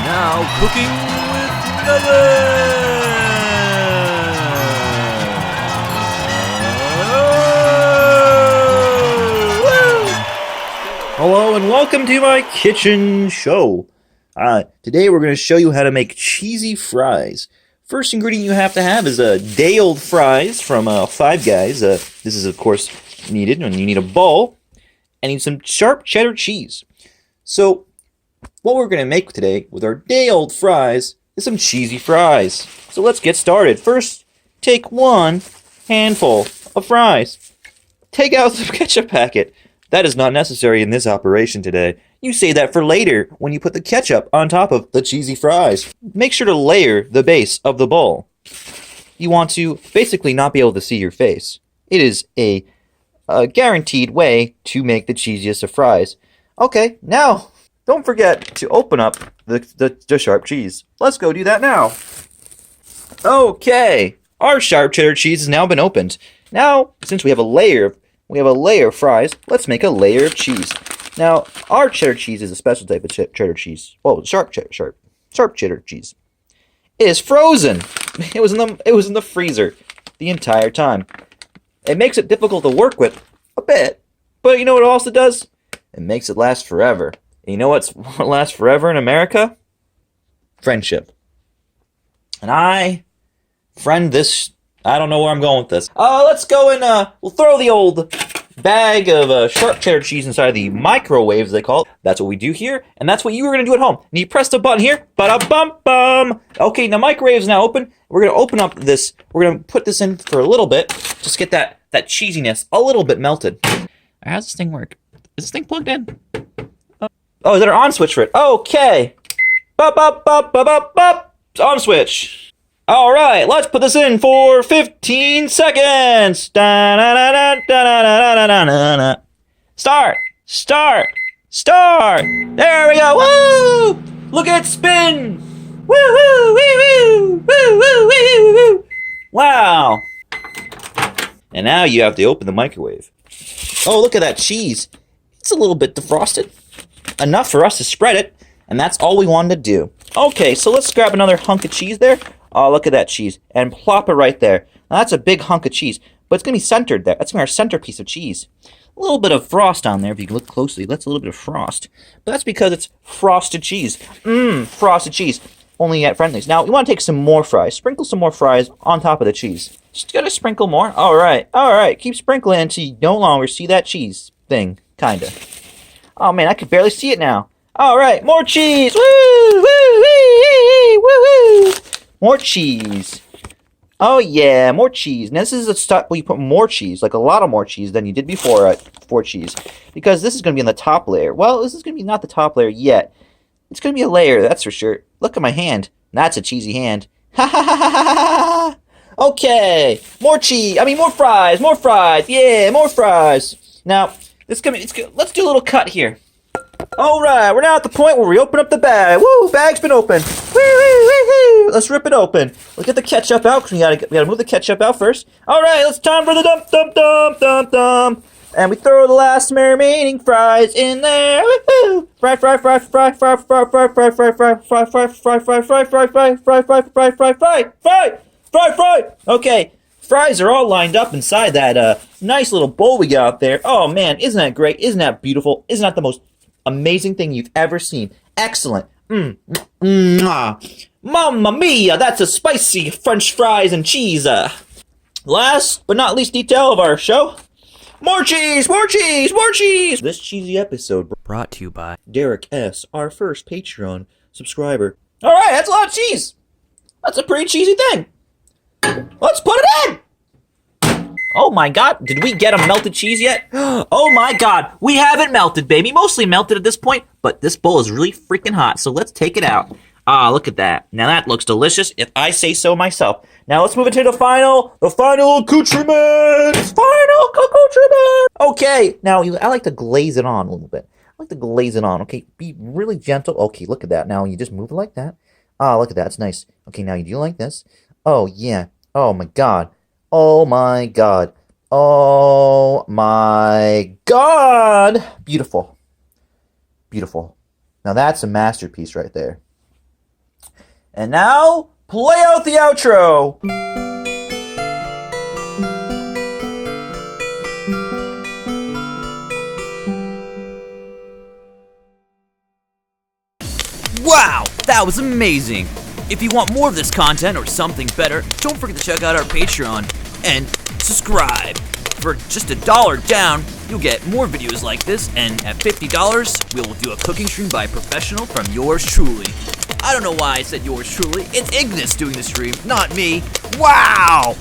Now cooking with Melon! Hello and welcome to my kitchen show. Today we're going to show you how to make cheesy fries. First ingredient you have to have is day-old fries from Five Guys. This is of course needed, and you need a bowl and need some sharp cheddar cheese. So what we're going to make today with our day-old fries is some cheesy fries. So let's get started. First, take one handful of fries. Take out the ketchup packet. That is not necessary in this operation today. You save that for later when you put the ketchup on top of the cheesy fries. Make sure to layer the base of the bowl. You want to basically not be able to see your face. It is a guaranteed way to make the cheesiest of fries. Okay, now don't forget to open up the sharp cheese. Let's go do that now. Okay, our sharp cheddar cheese has now been opened. Now, since we have a layer of fries, let's make a layer of cheese. Now, our cheddar cheese is a special type of cheddar cheese. Well, sharp cheddar cheese. It is frozen. It was in the freezer the entire time. It makes it difficult to work with a bit, but you know what it also does? It makes it last forever. And you know what lasts forever in America? Friendship. And I don't know where I'm going with this. Let's go and we'll throw the old bag of sharp cheddar cheese inside the microwave, as they call it. That's what we do here, and that's what you were going to do at home. And you press the button here, bada-bum-bum. Okay, now microwave's now open. We're going to open up this, we're going to put this in for a little bit, just get that cheesiness a little bit melted. How does this thing work? Is this thing plugged in? Oh, is that our on switch for it? Okay. Bop. On switch. All right, let's put this in for 15 seconds. Start. There we go. Woo! Look at it spin. Woo! Wow. And now you have to open the microwave. Oh, look at that cheese. It's a little bit defrosted. Enough for us to spread it, and that's all we wanted to do. Okay, so let's grab another hunk of cheese there. Oh, look at that cheese. And plop it right there. Now, that's a big hunk of cheese, but it's going to be centered there. That's going to be our centerpiece of cheese. A little bit of frost on there, if you can look closely. That's a little bit of frost. But that's because it's frosted cheese. Frosted cheese. Only at Friendly's. Now, we want to take some more fries. Sprinkle some more fries on top of the cheese. Just got to sprinkle more. All right. Keep sprinkling until you no longer see that cheese thing, kind of. Oh, man, I can barely see it now. All right, more cheese. Woo! More cheese. Oh, yeah, more cheese. Now, this is a step where you put more cheese, like a lot of more cheese than you did before cheese, because this is going to be on the top layer. Well, this is going to be not the top layer yet. It's going to be a layer, that's for sure. Look at my hand. That's a cheesy hand. Ha. Okay, more fries. Yeah, more fries. Now, let's do a little cut here. All right, we're now at the point where we open up the bag. Woo, bag's been opened. Woo. Let's rip it open. Let's get the ketchup out, because we gotta move the ketchup out first. All right, it's time for the dump. And we throw the last remaining fries in there. Woo. Fry. Okay, fries are all lined up inside that nice little bowl we got there. Oh man, isn't that great? Isn't that beautiful? Isn't that the most amazing thing you've ever seen? Excellent. Mamma mia, that's a spicy French fries and cheese. Last but not least detail of our show. More cheese. This cheesy episode brought to you by Derek S., our first Patreon subscriber. All right, that's a lot of cheese. That's a pretty cheesy thing. Let's put it in. Oh my god, did we get a melted cheese yet? Oh my god, we haven't melted, baby. Mostly melted at this point, but this bowl is really freaking hot, so let's take it out. Look at that. Now that looks delicious, if I say so myself. Now let's move into the final accoutrement. Okay, now I like to glaze it on a little bit. Okay? Be really gentle. Okay, look at that. Now you just move it like that. Look at that, it's nice. Okay, now you do like this. Oh yeah, oh my god. Oh my god. Oh my god! Beautiful. Beautiful. Now that's a masterpiece right there. And now, play out the outro! Wow, that was amazing! If you want more of this content or something better, don't forget to check out our Patreon and subscribe. For just $1 down, you'll get more videos like this, and at $50, we will do a cooking stream by a professional from yours truly. I don't know why I said yours truly. It's Ignis doing the stream, not me. Wow!